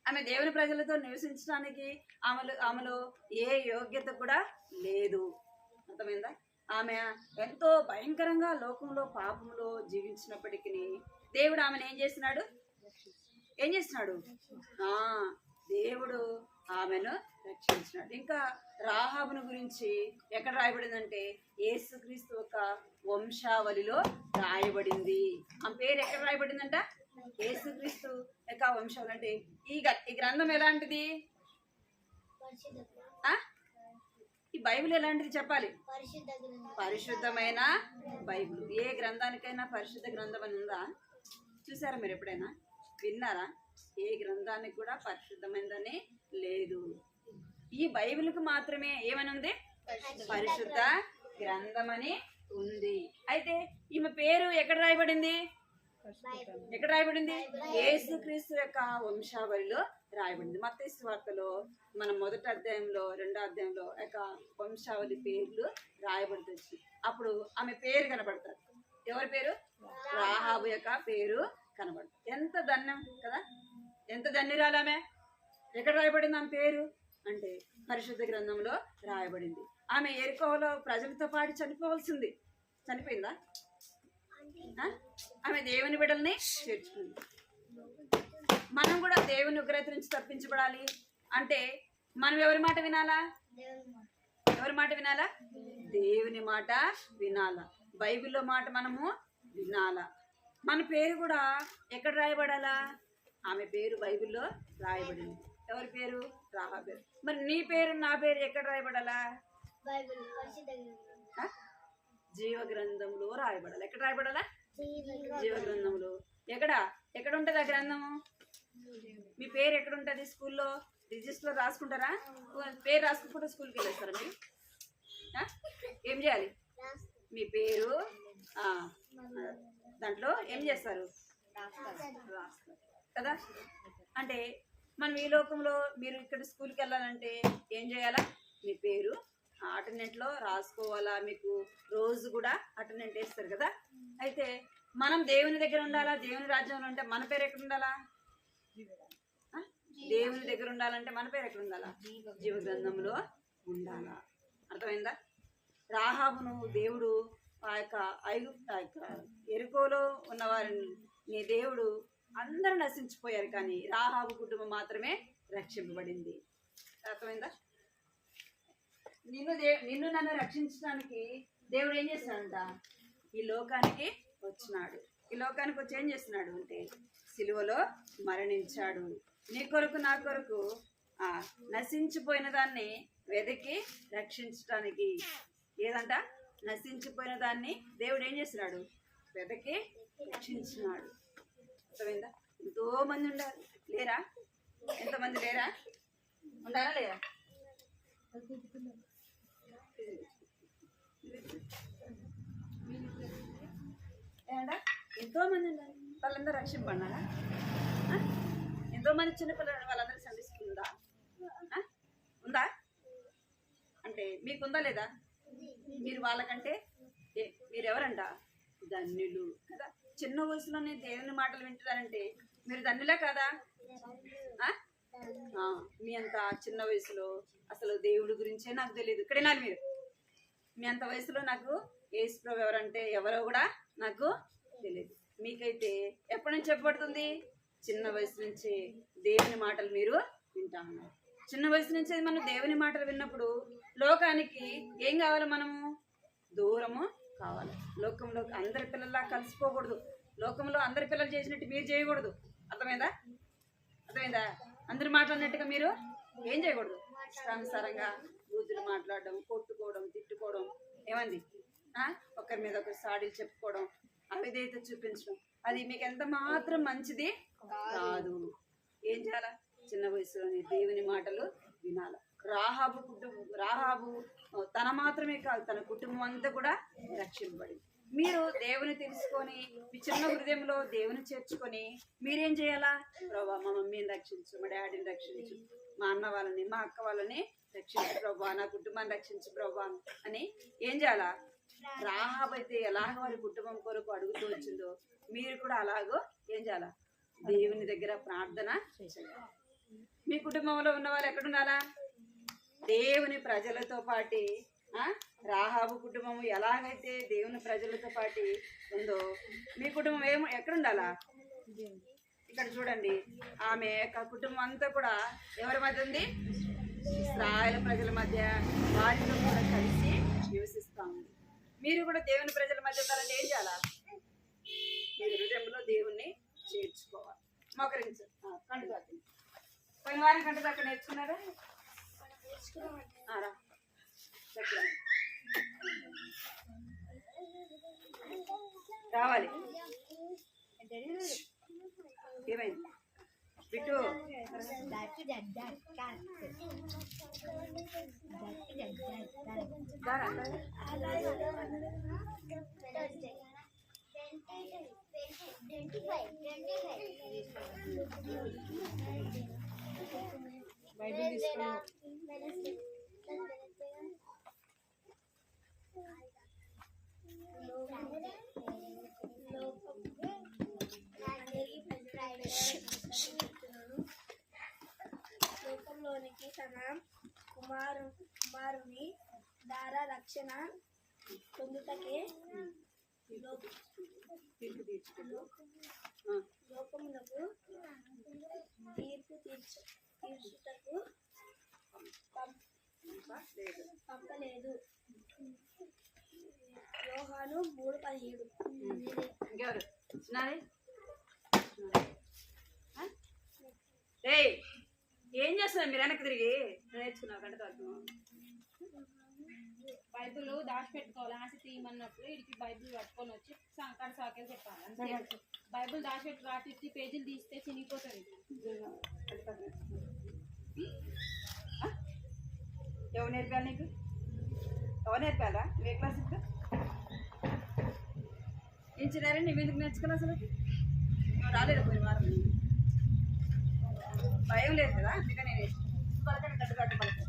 Speaker 1: ఆమె దేవుని ప్రజలతో నివసించడానికి ఆమెలో ఏ యోగ్యత కూడా లేదు. అర్థమైందా? ఆమె ఎంతో భయంకరంగా లోకంలో పాపంలో జీవించినప్పటికీ దేవుడు ఆమెను ఏం చేస్తున్నాడు? దేవుడు ఆమెను రక్షించినాడు. ఇంకా రాహాబును గురించి ఎక్కడ రాయబడిందంటే యేసుక్రీస్తు యొక్క వంశావళిలో రాయబడింది. ఆమె పేరు ఎక్కడ రాయబడిందంట? యేసుక్రీస్తు యొక్క వంశావళి. అంటే ఈ గ్రంథం ఎలాంటిది? ఈ బైబిల్ ఎలాంటిది చెప్పాలి? పరిశుద్ధమైన బైబిల్. ఏ గ్రంథానికైనా పరిశుద్ధ గ్రంథం అని ఉందా? చూసారా మీరు ఎప్పుడైనా? విన్నారా? ఏ గ్రంథానికి కూడా పరిశుద్ధమైనదని లేదు. ఈ బైబిల్కి మాత్రమే ఏమని ఉంది? పరిశుద్ధ గ్రంథం అని ఉంది. అయితే ఈమె పేరు ఎక్కడ రాయబడింది? ఎక్కడ రాయబడింది? యేసుక్రీస్తు యొక్క వంశావళిలో రాయబడింది. మత్తయి సువార్తలో మనం 1వ అధ్యాయంలో 2వ అధ్యాయంలో యొక్క వంశావళి పేర్లు రాయబడుతుంది. అప్పుడు ఆమె పేరు కనబడతారు. ఎవరి పేరు? రాహాబు యొక్క పేరు కనబడుతుంది. ఎంత ధన్యం కదా, ఎంత ధన్యురాలు ఆమె. ఎక్కడ రాయబడింది ఆమె పేరు అంటే పరిశుద్ధ గ్రంథంలో రాయబడింది. ఆమె ఎరికోలో ప్రజలతో పాటు చనిపోవాల్సింది. చనిపోయిందా? ఆమె దేవుని బిడ్డల్ని చేర్చుకుంది. మనం కూడా దేవుని ఉగ్రత నుంచి తప్పించబడాలి అంటే మనం ఎవరి మాట వినాలా? ఎవరి మాట వినాలా? దేవుని మాట వినాలా. బైబిల్లో మాట మనము వినాలా. మన పేరు కూడా ఎక్కడ రాయబడాలా? ఆమె పేరు బైబిల్లో రాయబడింది. ఎవరి పేరు? రాహా పేరు. మరి నీ పేరు నా పేరు ఎక్కడ రాయబడాలా? జీవ గ్రంథంలో రాయబడాలి. ఎక్కడ రాయబడాలా? జీవ గ్రంథంలో. ఎక్కడ ఉంటుంది ఆ గ్రంథము? మీ పేరు ఎక్కడ ఉంటుంది? స్కూల్లో రిజిస్టర్ రాసుకుంటారా? పేరు రాసుకుంటే స్కూల్కి వెళ్ళేస్తారా మీరు? ఏం చేయాలి? మీ పేరు దాంట్లో ఏం చేస్తారు? రాస్తారు కదా. అంటే మనం ఈ లోకంలో మీరు ఇక్కడ స్కూల్కి వెళ్ళాలంటే ఏం చేయాలా? మీ పేరు అటెండెంట్లో రాసుకోవాలా. మీకు రోజు కూడా అటెండెంట్ వేస్తారు కదా. అయితే మనం దేవుని దగ్గర ఉండాలా. దేవుని రాజ్యంలో ఉంటే మన పేరు ఎక్కడ ఉండాలా? దేవుని దగ్గర ఉండాలంటే మన పేరు ఎక్కడ ఉండాలా? జీవ గ్రంథంలో ఉండాలా. అర్థమైందా? రాహాబును దేవుడు ఆ యొక్క ఎరుకోలో ఉన్నవారిని నీ దేవుడు అందరూ నశించిపోయారు, కానీ రాహాబు కుటుంబం మాత్రమే రక్షింపబడింది. అర్థమైందా? నిన్ను నన్ను రక్షించడానికి దేవుడు ఏం చేస్తున్నాడంట? ఈ లోకానికి వచ్చినాడు. ఈ లోకానికి వచ్చి ఏం చేస్తున్నాడు అంటే సిలువలో మరణించాడు. నీ కొరకు నా కొరకు నశించిపోయిన దాన్ని వెతికి రక్షించడానికి. ఏదంట? నశించిపోయిన దాన్ని దేవుడు ఏం చేస్తున్నాడు? వెతికి రక్షించినాడు. అర్థమైందా? ఎంతో మంది ఉండాలి. లేరా? ఎంతమంది లేరా? ఉండాలా లేరా? ఎంతో మంది ఉండాలి. వాళ్ళందరూ రక్షింపడినారా? ఎంతో మంది చిన్నపిల్లలు వాళ్ళందరూ సంధిస్తుందా? ఉందా? అంటే మీకుందా లేదా? మీరు వాళ్ళకంటే మీరెవరంట? ధన్యులు కదా. చిన్న వయసులోనే దేవుని మాటలు వింటున్నారంటే మీరు ధన్యులే కదా. మీ అంత చిన్న వయసులో అసలు దేవుడి గురించే నాకు తెలియదు. ఇక్కడేనా మీరు? మీ అంత వయసులో నాకు యేసు ప్రభు ఎవరంటే ఎవరో కూడా నాకు తెలియదు. మీకైతే ఎప్పటి నుంచి చెప్పబడుతుంది? చిన్న వయసు నుంచి దేవుని మాటలు మీరు వింటా ఉన్నారు. చిన్న వయసు నుంచి మనం దేవుని మాటలు విన్నప్పుడు లోకానికి ఏం కావాలి? మనము దూరము కావాలి. లోకంలో అందరి పిల్లల్లా కలిసిపోకూడదు. లోకంలో అందరి పిల్లలు చేసినట్టు మీరు చేయకూడదు. అర్థమైందా? అందరు మాట్లాడినట్టుగా మీరు ఏం చేయకూడదు. ఇష్టానుసారంగా బూతులు మాట్లాడడం, కొట్టుకోవడం, తిట్టుకోవడం, ఏమంది ఒకరి మీద ఒకరి సాడీలు చెప్పుకోవడం, అవిధేయత చూపించడం, అది మీకు ఎంత మాత్రం మంచిది కాదు. ఏం చేయాలా? చిన్న వయసులోని దేవుని మాటలు వినాల. రాహాబు తన మాత్రమే కాదు, తన కుటుంబం అంతా కూడా రక్షింపబడింది. మీరు దేవుని తెలుసుకొని మీ చిన్న హృదయంలో దేవుని చేర్చుకొని మీరేం చేయాలా? ప్రభా మా మమ్మీని రక్షించు, మా డాడీని రక్షించు, మా అన్న వాళ్ళని, మా అక్క వాళ్ళని రక్షించు ప్రభా, నా కుటుంబాన్ని రక్షించు ప్రభా అని ఏం చేయాలా? రాహాబు అయితే ఎలాగ వారి కుటుంబం కొరకు అడుగుతూ వచ్చిందో మీరు కూడా అలాగో ఏం చేయాలా? దేవుని దగ్గర ప్రార్థన చేయాలి. మీ కుటుంబంలో ఉన్న వాళ్ళు ఎక్కడ ఉండాలా? దేవుని ప్రజలతో పాటి రాహాబు కుటుంబం ఎలాగైతే దేవుని ప్రజలతో పాటి ఉందో మీ కుటుంబం ఎక్కడ ఉండాలా? ఇక్కడ చూడండి, ఆమె యొక్క కుటుంబం అంతా కూడా ఎవరి మధ్య ఉంది? ఇశ్రాయేలు ప్రజల మధ్య, వారితో కూడా కలిసి నివసిస్తాము. మీరు కూడా దేవుని ప్రజల మధ్య ఉండాలంటే ఏం చేయాలా? మీ హృదయంలో దేవుణ్ణి చేర్చుకోవాలి. మోకరించు. కంటి తాకండి. పోయిన వారం కంటి తాక నేర్చుకున్నారా? రా. రావాలి. ఏమైంది బిట్టు?
Speaker 2: బైబిల్ తీసుకున్నాం.
Speaker 3: లోకంలోనికి తన కుమారుని ద్వారా రక్షణ పొందుటకే లోకమునకు తీర్పు తీర్చుటకు పంపలేదు. యోహాను 3:17.
Speaker 1: ఇంకెవరు? ఏం చేస్తున్నారు మీరు? వెనక్కి తిరిగి నేర్చుకున్నారు కంటే తత్వం.
Speaker 2: బైబిల్ దాచిపెట్టుకోవాలి. ఆశ తీయమన్నప్పుడు ఇడికి బైబిల్ పట్టుకొని వచ్చి సంకట సాకేలు చెప్పాలి. అంతే. బైబిల్ దాచిపెట్టు 50 పేజీలు తీస్తే చినిగిపోతుంది.
Speaker 1: ఎవరు నేర్పాలి నీకు? ఎవరు నేర్పారా? ఏ క్లాస్ ఇప్పుడు? ఇంజనీరింగ్ నువ్వు ఎందుకు నేర్చుకున్నావు అసలు? నువ్వు రాలేదు పోయిన వారం. భయం లేదు కదా, అందుకని నేను పలకండి. కట్టు పలకండి.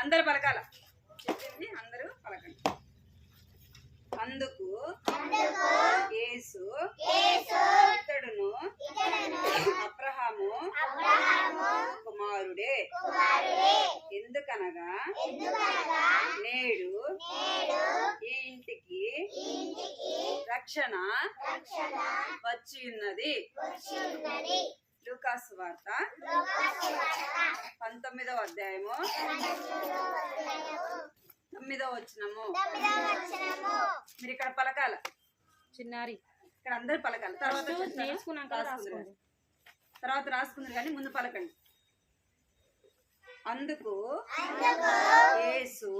Speaker 1: అందరు పలకాల. చెప్పింది అందరూ పలకండి. అందుకు యేసు ఇతడును అబ్రహాము కుమారుడే. ఎందుకనగా నేడు ఈ ఇంటికి రక్షణ వచ్చి ఉన్నది. లూకాసు వార్త 19వ అధ్యాయము 9వ వచనము. మీరు ఇక్కడ పలకాల.
Speaker 2: చిన్నారి
Speaker 1: ఇక్కడ అందరు పలకాలి. తర్వాత రాసుకుందరు కానీ ముందు పలకండి. అందుకు యేసు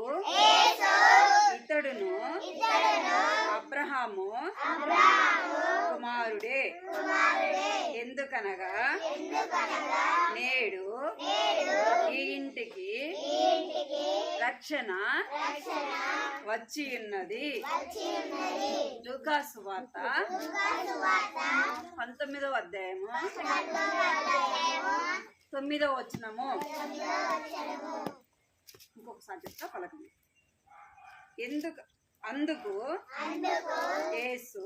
Speaker 1: ఇతడును అబ్రహాము కుమారుడే. ఎందుకనగా నేడు ఈ ఇంటికి రక్షణ వచ్చి ఉన్నది. లూకాసు వార్త 19వ అధ్యాయము 9వ వచనము. ఇంకొకసారి చెప్తా పలకండి. అందుకు యేసు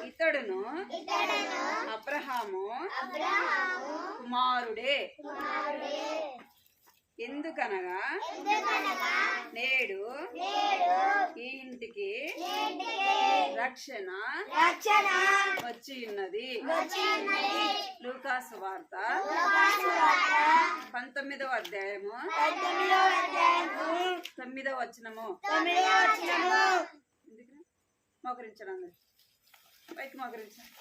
Speaker 1: ఇతడును అబ్రహాము కుమారుడే. ఎందుకనగా నేడు ఈ ఇంటికి రక్షణ వచ్చి ఉన్నది. లూకాసు వార్త 19వ అధ్యాయము 9వ వచనము. మోకరించడం అందరు పైకి మోకరించాలి.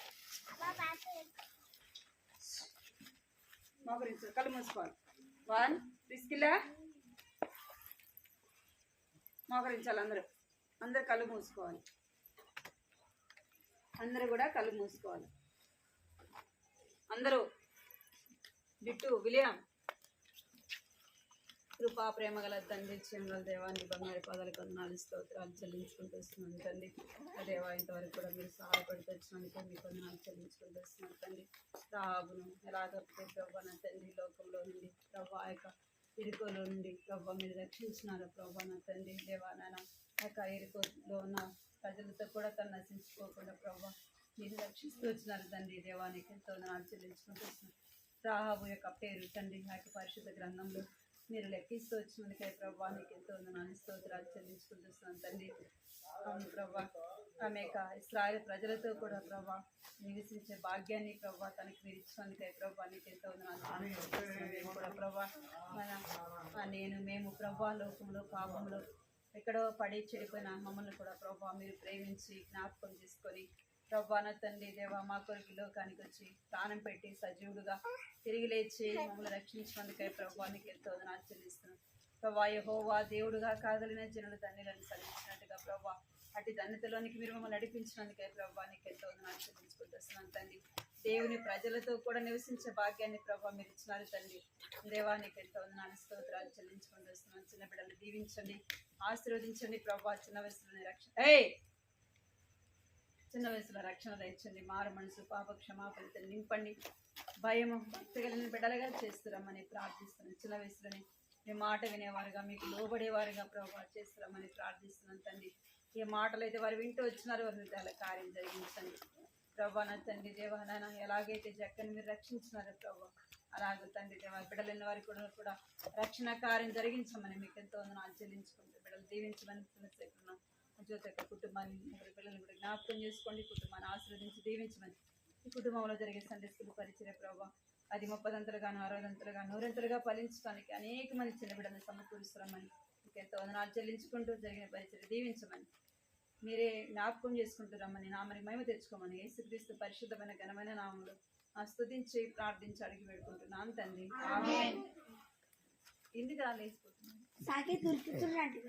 Speaker 1: మోకరించాలి. కళ్ళు మూసుకోవాలి. 1 తీసుకెళ్ళా మోకరించాలి. అందరు కళ్ళు మూసుకోవాలి. అందరూ కూడా కళ్ళు మూసుకోవాలి. అందరూ బిట్టు విలియం. కృపా ప్రేమ గల తండ్రి, క్షేమగల దేవాన్ని బంగారు పాదాలకు వందనాలు స్తోత్రాలు చెల్లించుకుంటూ వస్తున్నాను తండ్రి. ఆ దేవా ఇంతవరకు కూడా మీరు సహాయపడుతూ వచ్చినందుకు మీకు వందనాలు చెల్లించుకుంటూ వస్తున్నాను తండ్రి. రాబును ఎలాగైతే ప్రభా నా తండ్రి లోకంలో నుండి ప్రభా యొక్క ఇరుకోలో నుండి ప్రభా మీరు రక్షించినారు ప్రభా నా తండ్రి. దేవా నాన్న యొక్క ఇరుకోలో ఉన్న ప్రజలతో కూడా తను నశించుకోకుండా ప్రభా మీరు రక్షిస్తూ వచ్చినారు తండ్రి. దేవానికి ఎంతో వందనాలు చెల్లించుకుంటూ వస్తున్నాను. రాహాబు యొక్క పేరు తండ్రి ఆ యొక్క పరిశుద్ధ గ్రంథంలో మీరు లెక్కిస్తూ వచ్చినందుకే ప్రభా నీకు ఎంతో వందనాలు స్తోత్రాలు చెల్లించుకుంటూ వస్తున్నాను తండ్రి. అవును ప్రభా, ఆమె యొక్క ఇశ్రాయేలు ప్రజలతో కూడా ప్రభా నివసించే భాగ్యాన్ని ప్రభా తనకి మీరు ఇచ్చినందుకే ప్రభా నీకు ఎంతో వందనాలు మేము కూడా ప్రభా మేము ప్రభా లోకంలో పాపంలో ఎక్కడో పడి చెడిపోయిన మమ్మల్ని కూడా ప్రభా మీరు ప్రేమించి జ్ఞాపకం చేసుకొని ప్రభా నా తండ్రి దేవా మా కొరకు లోకానికి వచ్చి ప్రాణం పెట్టి సజీవుడుగా తిరిగి లేచి మమ్మల్ని రక్షించినందుకై ప్రభా నీకు ఎంతో వందనాలు చెల్లిస్తున్నాను ప్రభా. యెహోవా దేవుడుగా కాగలిగిన జనులు ధన్యులను సరించినట్టుగా ప్రభా అటు ధన్యతలోనికి మీరు మమ్మల్ని నడిపించినందుకై ప్రభా నీకు ఎంతో వందనాలు చెల్లించుకుంటూ వస్తున్నాను తండ్రి. దేవుని ప్రజలతో కూడా నివసించే భాగ్యాన్ని ప్రభా మీరు ఇచ్చినారు తండ్రి. దేవానికి ఎంతో వందనాలు స్తోత్రాలు చెల్లించుకుంటూ వస్తున్నాను. చిన్న బిడ్డలు దీవించండి, ఆశీర్వదించండి ప్రభా. చిన్న వయసులో రక్షణ దయచండి. మారు మనసు పాప క్షమాపణతో నింపండి. భయము భక్తి కలిగిన బిడ్డలుగా చేస్తురమ్మని ప్రార్థిస్తున్నాను. చిన్న వయసులోనే మీ మాట వినేవారుగా మీకు లోబడేవారుగా ప్రభావ చేస్తురమ్మని ప్రార్థిస్తున్నాను తండ్రి. ఏ మాటలు అయితే వారు వింటూ వచ్చినారో వారి హృదయాల కార్యం జరిగించండి ప్రభా. నా తండ్రి దేవా నాయన ఎలాగైతే జక్కని మీరు రక్షించినారో ప్రభా అలాగే తండ్రి దేవా బిడ్డలైన వారికి కూడా రక్షణ కార్యం జరిగించమని మీకు ఎంతో వందనాలు చెల్లించుకుంటూ బిడ్డలు దీవించమని పునఃసేకున్నాం. జ్యోతి యొక్క కుటుంబాన్ని పిల్లల్ని కూడా జ్ఞాపకం చేసుకోండి. కుటుంబాన్ని ఆశీర్వదించి దీవించమని ఈ కుటుంబంలో జరిగే సండే స్కూల్ పరిచయ ప్రభావ అది 30ంతలుగాను 60ంతలుగా 100ంతలుగా ఫలించడానికి అనేక మంది చిన్న బిడ్డలను సమకూరుస్తామని మీకు ఎంతో వందనాలు చెల్లించుకుంటూ జరిగిన పరిచయం దీవించమని మీరే జ్ఞాపకం చేసుకుంటున్నామని నామని మహిమ తెచ్చుకోమని యేసుక్రీస్తు పరిశుద్ధమైన ఘనమైన నామంలో స్తుతించి ప్రార్థించి అడిగి పెట్టుకుంటున్నాను తండ్రి. ఆమేన్. ఎందుకు రాలేసిపోతున్నాను
Speaker 3: సాకే దొరుకుతున్నట్టు